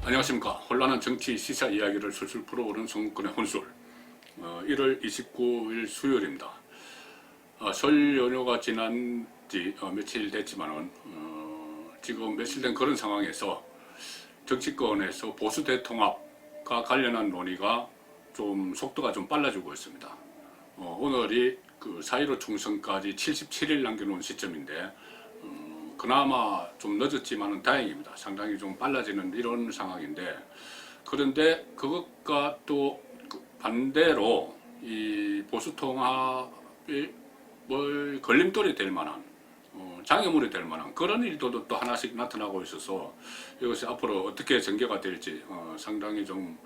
안녕하십니까. 혼란한 정치 시사 이야기를 술술 풀어오는 성국권의 혼술. 1월 29일 수요일입니다. 설 연휴가 지난 지 며칠 됐지만은 지금 며칠 된 그런 상황에서 정치권에서 보수 대통합과 관련한 논의가 좀 속도가 좀 빨라지고 있습니다. 오늘이 그 4.15 총선까지 77일 남겨놓은 시점인데 그나마 좀 늦었지만은 다행입니다. 상당히 좀 빨라지는 이런 상황인데, 그런데 그것과 또 반대로 이 보수 통합이 뭘 걸림돌이 될 만한 장애물이 될 만한 그런 일도 또 하나씩 나타나고 있어서 이것이 앞으로 어떻게 전개가 될지 상당히 좀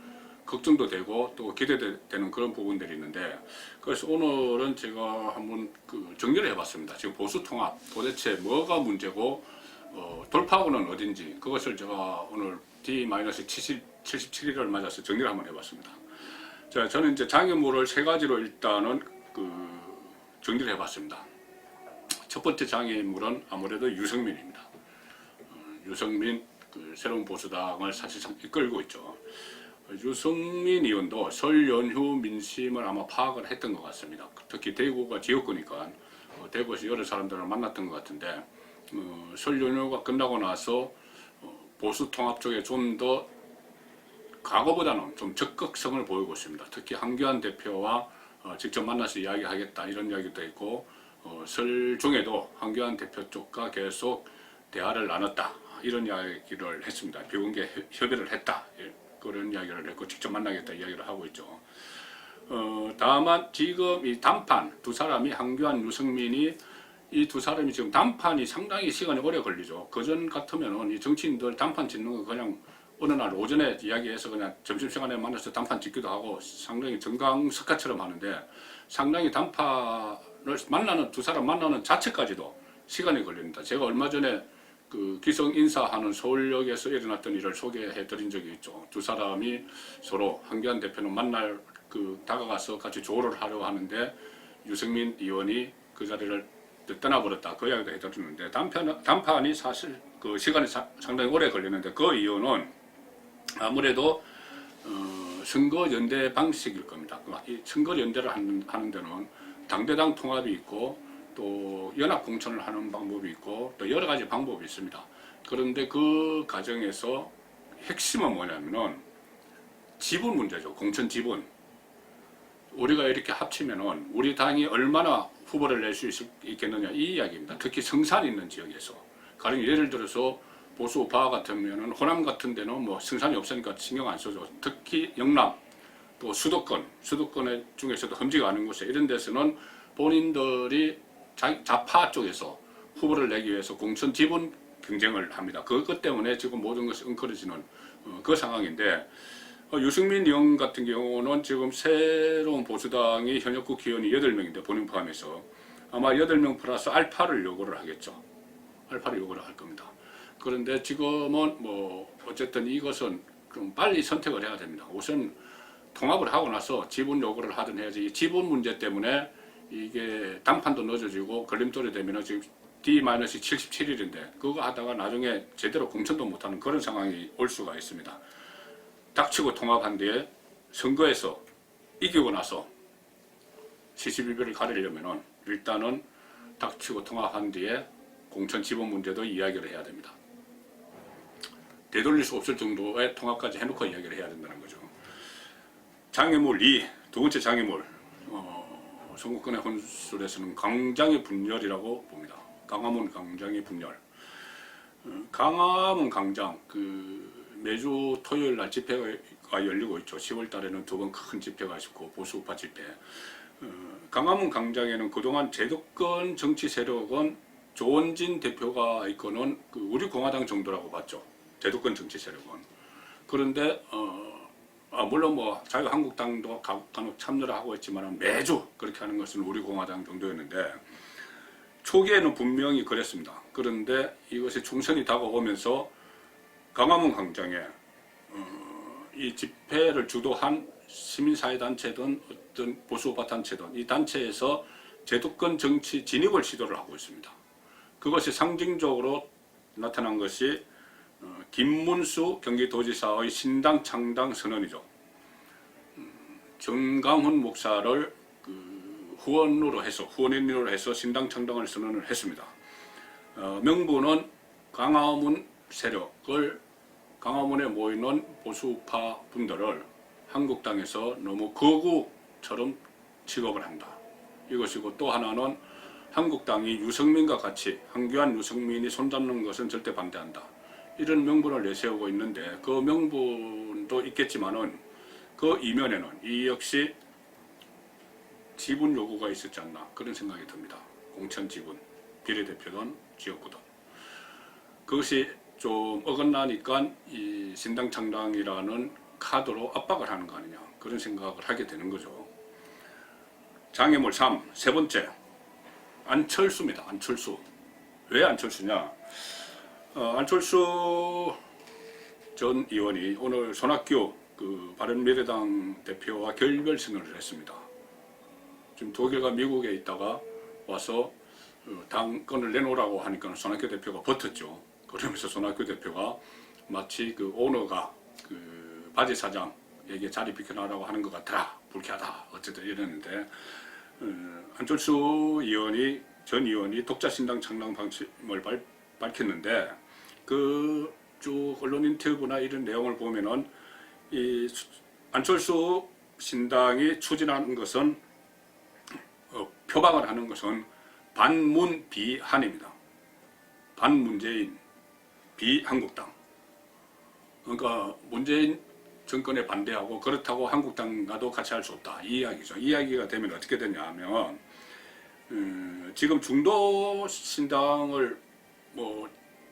걱정도 되고 또 기대되는 그런 부분들이 있는데, 그래서 오늘은 제가 한번 정리를 해봤습니다. 지금 보수 통합 도대체 뭐가 문제고 돌파구는 어딘지, 그것을 제가 오늘 D-77일을 맞아서 정리를 한번 해봤습니다. 자, 저는 이제 장애물을 세 가지로 일단은 정리를 해봤습니다. 첫 번째 장애물은 아무래도 유승민입니다. 유승민 새로운 보수당을 사실상 이끌고 있죠. 유승민 의원도 설 연휴 민심을 아마 파악을 했던 것 같습니다. 특히 대구가 지역구니까 대구에서 여러 사람들을 만났던 것 같은데, 설 연휴가 끝나고 나서 보수 통합 쪽에 좀 더 과거보다는 좀 적극성을 보이고 있습니다. 특히 한교안 대표와 직접 만나서 이야기하겠다 이런 이야기도 있고, 설 중에도 한교안 대표 쪽과 계속 대화를 나눴다 이런 이야기를 했습니다. 비공개 협의를 했다 그런 이야기를 했고, 직접 만나겠다 이야기를 하고 있죠. 다만 지금 이 단판 두 사람이, 한교안, 유승민이 이 두 사람이 지금 단판이 상당히 시간이 오래 걸리죠. 그전 같으면은 이 정치인들 단판 짓는 거 그냥 어느 날 오전에 이야기해서 그냥 점심시간에 만나서 단판 짓기도 하고 상당히 정강석가처럼 하는데, 상당히 단판을 두 사람 만나는 자체까지도 시간이 걸립니다. 제가 얼마 전에 기성 인사하는 서울역에서 일어났던 일을 소개해 드린 적이 있죠. 두 사람이 서로 한교안 대표는 만날 다가가서 같이 조를 하려고 하는데 유승민 의원이 그 자리를 떠나버렸다 그 이야기도 해드렸는데, 단판이 사실 시간이 상당히 오래 걸리는데 그 이유는 아무래도 선거 연대 방식일 겁니다. 이 선거 연대를 하는 데는 당대당 통합이 있고 또 연합 공천을 하는 방법이 있고 또 여러 가지 방법이 있습니다. 그런데 그 과정에서 핵심은 뭐냐면은 지분 문제죠. 공천 지분. 우리가 이렇게 합치면은 우리 당이 얼마나 후보를 낼 수 있겠느냐 이 이야기입니다. 특히 성산이 있는 지역에서, 가령 예를 들어서 보수 우파 같으면은 호남 같은 데는 뭐 성산이 없으니까 신경 안 써줘. 특히 영남 또 수도권 중에서도 험지가 않은 곳에 이런 데서는 본인들이 좌파 쪽에서 후보를 내기 위해서 공천 지분 경쟁을 합니다. 그것 때문에 지금 모든 것이 엉클어지는 그 상황인데, 유승민 의원 같은 경우는 지금 새로운 보수당이 현역 국회의원이 8명인데 본인 포함해서 아마 8명 플러스 알파를 요구를 하겠죠. 알파를 요구를 할 겁니다. 그런데 지금은 뭐 어쨌든 이것은 좀 빨리 선택을 해야 됩니다. 우선 통합을 하고 나서 지분 요구를 하든 해야지, 이 지분 문제 때문에 이게 단판도 늦어지고 걸림돌이 되면 지금 D-77일인데 그거 하다가 나중에 제대로 공천도 못하는 그런 상황이 올 수가 있습니다. 닥치고 통합한 뒤에 선거에서 이기고 나서 시시비비를 가리려면은 일단은 닥치고 통합한 뒤에 공천 지분 문제도 이야기를 해야 됩니다. 되돌릴 수 없을 정도의 통합까지 해놓고 이야기를 해야 된다는 거죠. 장애물 2, 두 번째 장애물, 성국권의 혼술에서는 강장의 분열이라고 봅니다. 강화문 강장의 분열. 강화문 강장 매주 토요일 날 집회가 열리고 있죠. 10월 달에는 2번 큰 집회가 있고 보수 우파 집회. 강화문 강장에는 그동안 제도권 정치 세력은 조원진 대표가 이끄는 우리 공화당 정도라고 봤죠. 제도권 정치 세력은. 그런데 물론 뭐 자유한국당도 간혹 참여를 하고 있지만 매주 그렇게 하는 것은 우리 공화당 정도였는데, 초기에는 분명히 그랬습니다. 그런데 이것이 총선이 다가오면서 강화문 광장에 이 집회를 주도한 시민사회단체든 어떤 보수우파 단체든 이 단체에서 제도권 정치 진입을 시도를 하고 있습니다. 그것이 상징적으로 나타난 것이 김문수 경기도지사의 신당 창당 선언이죠. 정강훈 목사를 후원인으로 해서 신당 창당을 선언을 했습니다. 명분은 광화문 세력을, 광화문에 모이는 보수파 분들을 한국당에서 너무 거구처럼 취급을 한다. 이것이고, 또 하나는 한국당이 유승민과 같이, 한교안 유승민이 손잡는 것은 절대 반대한다. 이런 명분을 내세우고 있는데, 그 명분도 있겠지만은 그 이면에는 이 역시 지분 요구가 있었지 않나, 그런 생각이 듭니다. 공천 지분, 비례대표든 지역구든. 그것이 좀 어긋나니까 이 신당 창당이라는 카드로 압박을 하는 거 아니냐, 그런 생각을 하게 되는 거죠. 장애물 3, 세 번째, 안철수입니다. 안철수. 왜 안철수냐? 안철수 전 의원이 오늘 손학규 바른미래당 대표와 결별 선언을 했습니다. 지금 독일과 미국에 있다가 와서 당권을 내놓으라고 하니까 손학규 대표가 버텼죠. 그러면서 손학규 대표가 마치 오너가 바지 사장에게 자리 비켜나라고 하는 것 같더라, 불쾌하다, 어쨌든 이랬는데, 안철수 전 의원이 독자신당 창당 방침을 밝혔는데, 쭉 언론 인터뷰나 이런 내용을 보면은 이 안철수 신당이 추진하는 것은, 표방을 하는 것은 반문 비한입니다. 반문재인 비한국당. 그러니까 문재인 정권에 반대하고, 그렇다고 한국당과도 같이 할 수 없다, 이 이야기죠. 이 이야기가 되면 어떻게 되냐 하면, 지금 중도 신당을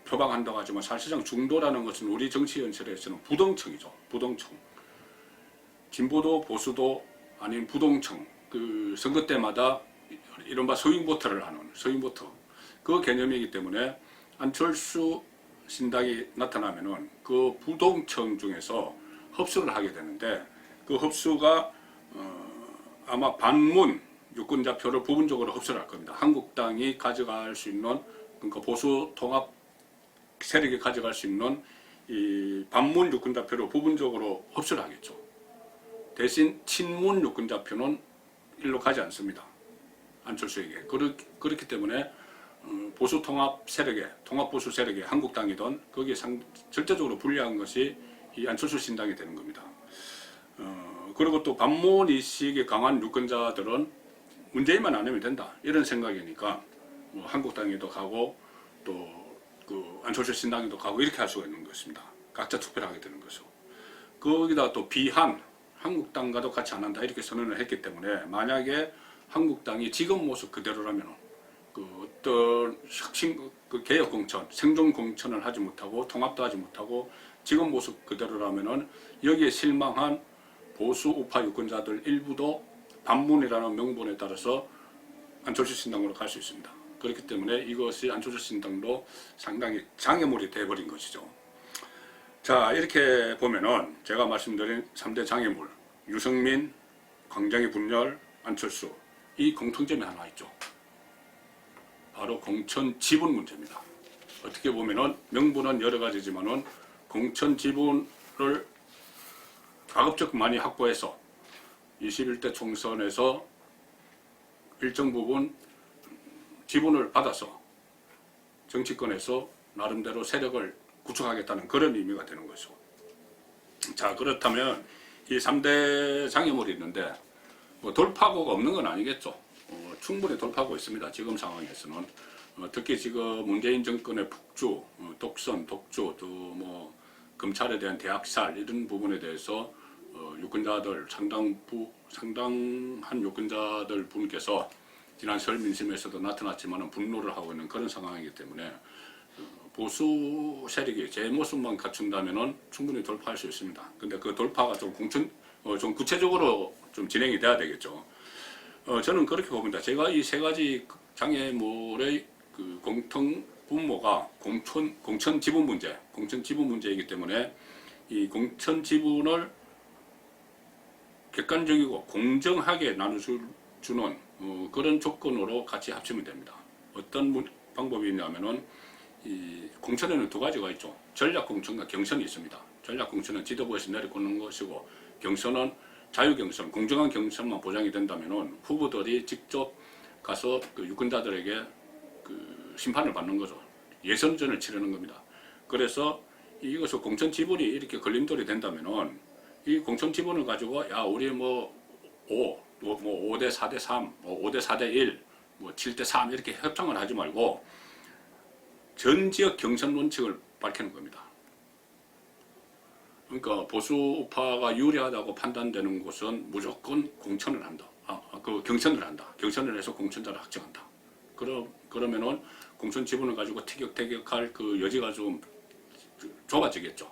표방한다고 하지만 사실상 중도라는 것은 우리 정치 연설에서는 부동층이죠. 부동층. 진보도 보수도 아닌 부동층. 선거 때마다 이른바 스윙보터를 하는, 스윙보터. 그 개념이기 때문에 안철수 신당이 나타나면은 그 부동층 중에서 흡수를 하게 되는데, 그 흡수가 아마 반문 유권자표를 부분적으로 흡수를 할 겁니다. 한국당이 가져갈 수 있는, 그러니까 보수 통합 세력이 가져갈 수 있는 이 반문 유권자표를 부분적으로 흡수를 하겠죠. 대신 친문 유권자표는 일로 가지 않습니다. 안철수에게. 그렇기 때문에 보수 통합 세력에, 통합 보수 세력에, 한국당이든 거기에 절대적으로 불리한 것이 이 안철수 신당이 되는 겁니다. 그리고 또 반문 의식이 강한 유권자들은 문재인만 안 하면 된다, 이런 생각이니까 한국당에도 가고 또 안철수 신당에도 가고 이렇게 할 수가 있는 것입니다. 각자 투표를 하게 되는 거죠. 거기다 또 비한, 한국당과도 같이 안 한다, 이렇게 선언을 했기 때문에, 만약에 한국당이 지금 모습 그대로라면 어떤 혁신, 개혁 공천, 생존 공천을 하지 못하고 통합도 하지 못하고 지금 모습 그대로라면은 여기에 실망한 보수 우파 유권자들 일부도 반문이라는 명분에 따라서 안철수 신당으로 갈 수 있습니다. 그렇기 때문에 이것이 안철수 신당도 상당히 장애물이 되어버린 것이죠. 자, 이렇게 보면은 제가 말씀드린 3대 장애물, 유승민, 광장의 분열, 안철수, 이 공통점이 하나 있죠. 바로 공천 지분 문제입니다. 어떻게 보면은 명분은 여러 가지지만은 공천 지분을 가급적 많이 확보해서 21대 총선에서 일정 부분 지분을 받아서 정치권에서 나름대로 세력을 구축하겠다는 그런 의미가 되는 거죠. 자, 그렇다면 이 3대 장애물이 있는데 돌파구가 없는 건 아니겠죠. 충분히 돌파구가 있습니다. 지금 상황에서는. 특히 지금 문재인 정권의 폭주, 독선, 독주, 또 검찰에 대한 대학살, 이런 부분에 대해서 유권자들, 상당한 유권자들 분께서 지난 설 민심에서도 나타났지만 분노를 하고 있는 그런 상황이기 때문에 보수 세력이 제 모습만 갖춘다면 충분히 돌파할 수 있습니다. 근데 그 돌파가 좀 구체적으로 좀 진행이 돼야 되겠죠. 저는 그렇게 봅니다. 제가 이 세 가지 장애물의 공통 분모가 공천 지분 문제이기 때문에 이 공천 지분을 객관적이고 공정하게 나눠주는 그런 조건으로 같이 합치면 됩니다. 어떤 방법이 있냐면은 이 공천에는 두 가지가 있죠. 전략공천과 경선이 있습니다. 전략공천은 지도부에서 내려놓는 것이고, 경선은 자유경선, 공정한 경선만 보장이 된다면은 후보들이 직접 가서 그 유권자들에게 그 심판을 받는 거죠. 예선전을 치르는 겁니다. 그래서 이것을 공천 지분이 이렇게 걸림돌이 된다면은 이 공천 지분을 가지고 야 우리 뭐 5대 4대 3, 5대 4대 1, 뭐 7대 3 이렇게 협상을 하지 말고 전 지역 경선 원칙을 밝히는 겁니다. 그러니까 보수 우파가 유리하다고 판단되는 곳은 무조건 공천을 한다. 그 경선을 한다. 경선을 해서 공천자를 확정한다. 그러면은 공천 지분을 가지고 티격태격할 그 여지가 좀 좁아지겠죠.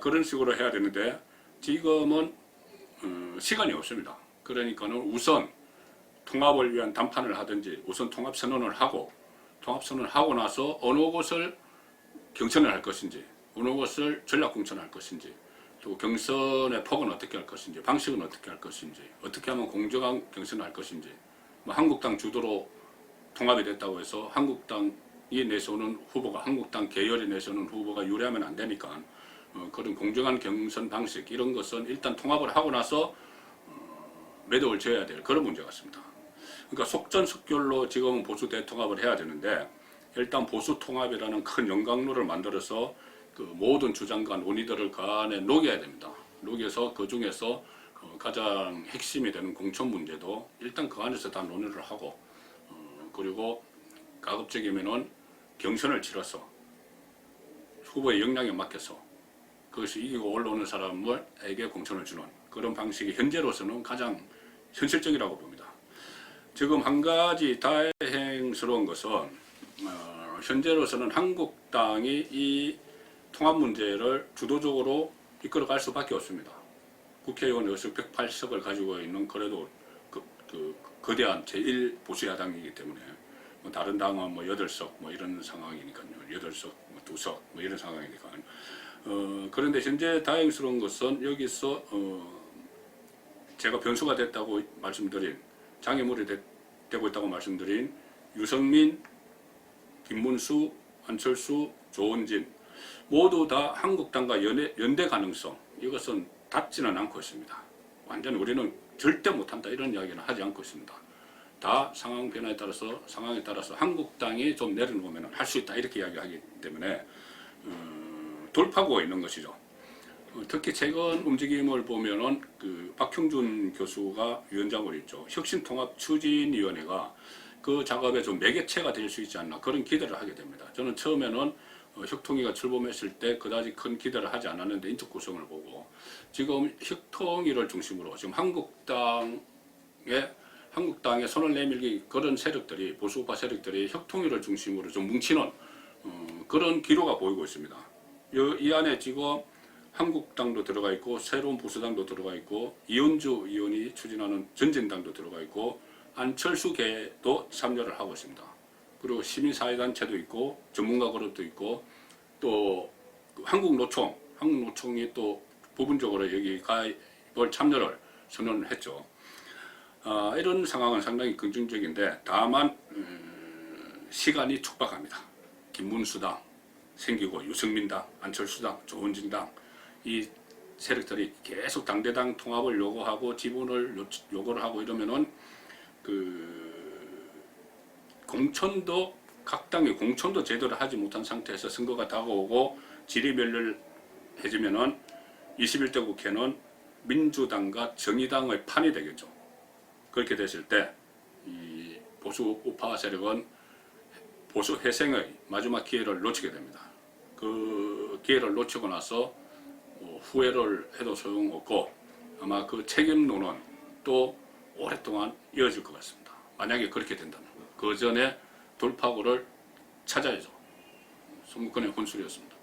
그런 식으로 해야 되는데 지금은 시간이 없습니다. 그러니까는 우선 통합을 위한 담판을 하든지 우선 통합선언을 하고 통합선언을 나서 어느 곳을 경선을 할 것인지 어느 곳을 전략공천을 할 것인지 또 경선의 폭은 어떻게 할 것인지 방식은 어떻게 할 것인지 어떻게 하면 공정한 경선을 할 것인지 뭐 한국당 주도로 통합이 됐다고 해서 한국당이 내세우는 후보가 한국당 계열이 내세우는 후보가 유리하면 안 되니까 그런 공정한 경선 방식 이런 것은 일단 통합을 하고 나서 매듭을 지어야 될 그런 문제 같습니다. 그러니까 속전속결로 지금은 보수 대통합을 해야 되는데 일단 보수 통합이라는 큰 영광로를 만들어서 그 모든 주장과 논의들을 그 안에 녹여야 됩니다. 녹여서 그 중에서 가장 핵심이 되는 공천 문제도 일단 그 안에서 다 논의를 하고 그리고 가급적이면은 경선을 치러서 후보의 역량에 맡겨서 그것이 이기고 올라오는 사람에게 공천을 주는 그런 방식이 현재로서는 가장 현실적이라고 봅니다. 지금 한 가지 다행스러운 것은 현재로서는 한국당이 이 통합 문제를 주도적으로 이끌어갈 수밖에 없습니다. 국회의원 의석 108석을 가지고 있는 그래도 거대한 제1보수야당이기 때문에 뭐 다른 당은 뭐 8석 뭐 이런 상황이니까요. 8석, 뭐 2석 뭐 이런 상황이니까. 그런데 현재 다행스러운 것은 여기서 제가 변수가 됐다고 말씀드린 장애물이 되고 있다고 말씀드린 유승민, 김문수, 안철수, 조원진 모두 다 한국당과 연대 가능성 이것은 닿지는 않고 있습니다. 완전 우리는 절대 못한다 이런 이야기는 하지 않고 있습니다. 다 상황 변화에 따라서 상황에 따라서 한국당이 좀 내려놓으면 할 수 있다 이렇게 이야기하기 때문에 돌파구가 있는 것이죠. 특히 최근 움직임을 보면은 그 박형준 교수가 위원장으로 있죠. 혁신통합추진위원회가 그 작업에 좀 매개체가 될 수 있지 않나 그런 기대를 하게 됩니다. 저는 처음에는 혁통위가 출범했을 때 그다지 큰 기대를 하지 않았는데 인적 구성을 보고 지금 혁통위를 중심으로 지금 한국당에 손을 내밀기 그런 세력들이 보수우파 세력들이 혁통위를 중심으로 좀 뭉치는 그런 기로가 보이고 있습니다. 이 안에 지금 한국당도 들어가 있고 새로운 보수당도 들어가 있고 이현주 의원이 추진하는 전진당도 들어가 있고 안철수계도 참여를 하고 있습니다. 그리고 시민사회단체도 있고 전문가 그룹도 있고 또 한국노총이 또 부분적으로 여기 가입을 참여를 선언을 했죠. 이런 상황은 상당히 긍정적인데 다만 시간이 촉박합니다. 김문수당 생기고 유승민당, 안철수당, 조원진당 이 세력들이 계속 당대당 통합을 요구하고 지분을 요구를 하고 이러면은 공천도 각 당이 공천도 제대로 하지 못한 상태에서 선거가 다가오고 지리멸렬해지면은 21대 국회는 민주당과 정의당의 판이 되겠죠. 그렇게 됐을 때 이 보수 우파 세력은 보수 회생의 마지막 기회를 놓치게 됩니다. 그 기회를 놓치고 나서 후회를 해도 소용없고 아마 그 책임론은 또 오랫동안 이어질 것 같습니다. 만약에 그렇게 된다면 그 전에 돌파구를 찾아야죠. 송무권의 혼술이었습니다.